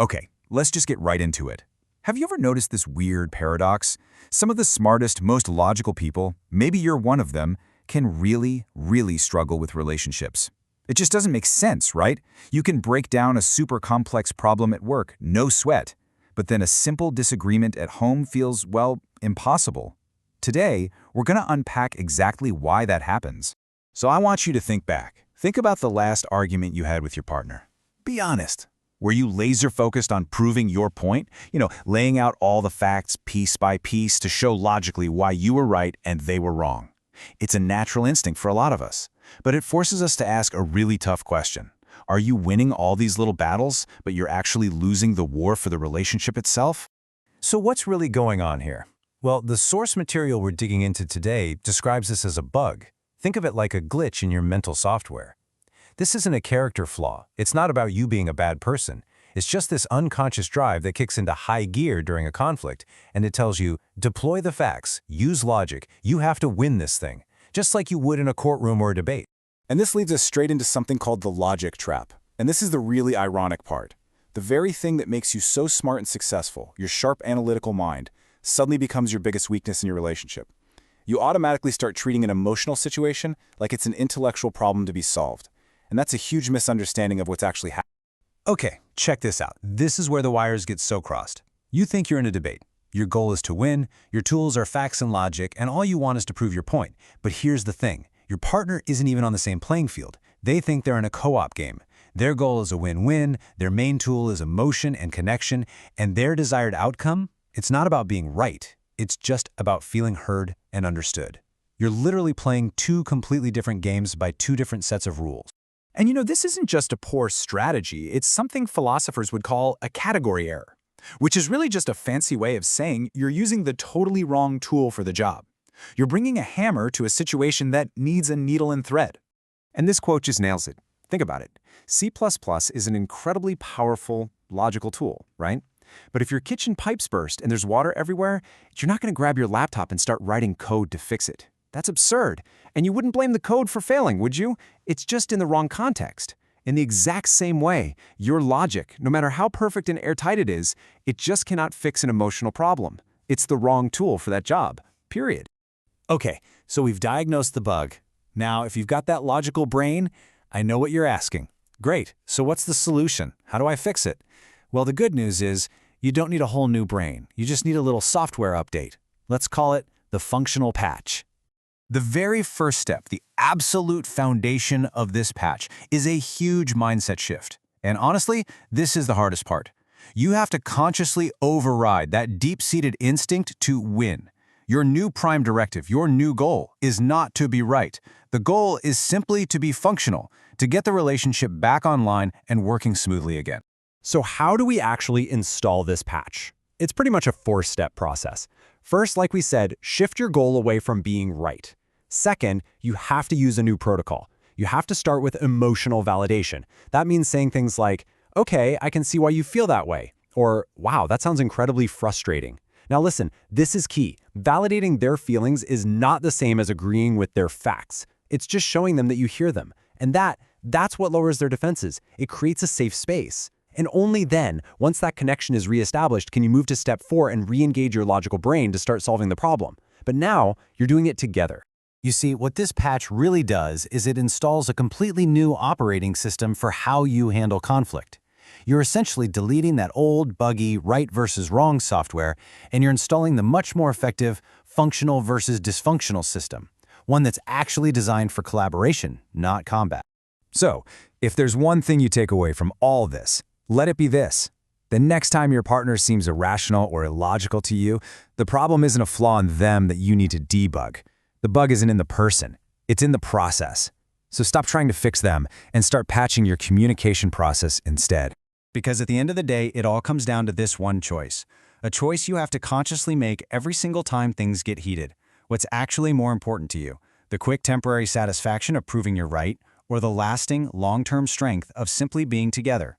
Okay, let's just get right into it. Have you ever noticed this weird paradox? Some of the smartest, most logical people, maybe you're one of them, can really struggle with relationships. It just doesn't make sense, right? You can break down a super complex problem at work, no sweat. But then a simple disagreement at home feels, well, impossible. Today, we're going to unpack exactly why that happens. So I want you to think back. Think about the last argument you had with your partner. Be honest. Were you laser-focused on proving your point? Laying out all the facts piece by piece to show logically why you were right and they were wrong. It's a natural instinct for a lot of us, but it forces us to ask a really tough question. Are you winning all these little battles, but you're actually losing the war for the relationship itself? So what's really going on here? Well, the source material we're digging into today describes this as a bug. Think of it like a glitch in your mental software. This isn't a character flaw. It's not about you being a bad person. It's just this unconscious drive that kicks into high gear during a conflict, and it tells you, deploy the facts, use logic, you have to win this thing, just like you would in a courtroom or a debate. And this leads us straight into something called the logic trap. And this is the really ironic part. The very thing that makes you so smart and successful, your sharp analytical mind, suddenly becomes your biggest weakness in your relationship. You automatically start treating an emotional situation like it's an intellectual problem to be solved. And that's a huge misunderstanding of what's actually happening. Okay, check this out. This is where the wires get so crossed. You think you're in a debate. Your goal is to win, your tools are facts and logic, and all you want is to prove your point. But here's the thing. Your partner isn't even on the same playing field. They think they're in a co-op game. Their goal is a win-win, their main tool is emotion and connection, and their desired outcome, it's not about being right. It's just about feeling heard and understood. You're literally playing two completely different games by two different sets of rules. And this isn't just a poor strategy, it's something philosophers would call a category error, which is really just a fancy way of saying you're using the totally wrong tool for the job. You're bringing a hammer to a situation that needs a needle and thread. And this quote just nails it. Think about it. C++ is an incredibly powerful, logical tool, right? But if your kitchen pipes burst and there's water everywhere, you're not going to grab your laptop and start writing code to fix it. That's absurd. And you wouldn't blame the code for failing, would you? It's just in the wrong context. In the exact same way, your logic, no matter how perfect and airtight it is, it just cannot fix an emotional problem. It's the wrong tool for that job, period. Okay, so we've diagnosed the bug. Now, if you've got that logical brain, I know what you're asking. Great, so what's the solution? How do I fix it? Well, the good news is you don't need a whole new brain. You just need a little software update. Let's call it the functional patch. The very first step, the absolute foundation of this patch, is a huge mindset shift. And honestly, this is the hardest part. You have to consciously override that deep-seated instinct to win. Your new prime directive, your new goal, is not to be right. The goal is simply to be functional, to get the relationship back online and working smoothly again. So how do we actually install this patch? It's pretty much a four-step process. First, like we said, shift your goal away from being right. Second, you have to use a new protocol. You have to start with emotional validation. That means saying things like, okay, I can see why you feel that way, or wow, that sounds incredibly frustrating. Now listen, this is key. Validating their feelings is not the same as agreeing with their facts. It's just showing them that you hear them. And that's what lowers their defenses. It creates a safe space. And only then, once that connection is reestablished, can you move to step 4 and re-engage your logical brain to start solving the problem. But now, you're doing it together. You see, what this patch really does is it installs a completely new operating system for how you handle conflict. You're essentially deleting that old, buggy, right versus wrong software, and you're installing the much more effective functional versus dysfunctional system, one that's actually designed for collaboration, not combat. So, if there's one thing you take away from all this, let it be this. The next time your partner seems irrational or illogical to you, the problem isn't a flaw in them that you need to debug. The bug isn't in the person, it's in the process. So stop trying to fix them and start patching your communication process instead. Because at the end of the day, it all comes down to this one choice. A choice you have to consciously make every single time things get heated. What's actually more important to you? The quick temporary satisfaction of proving you're right, or the lasting, long-term strength of simply being together?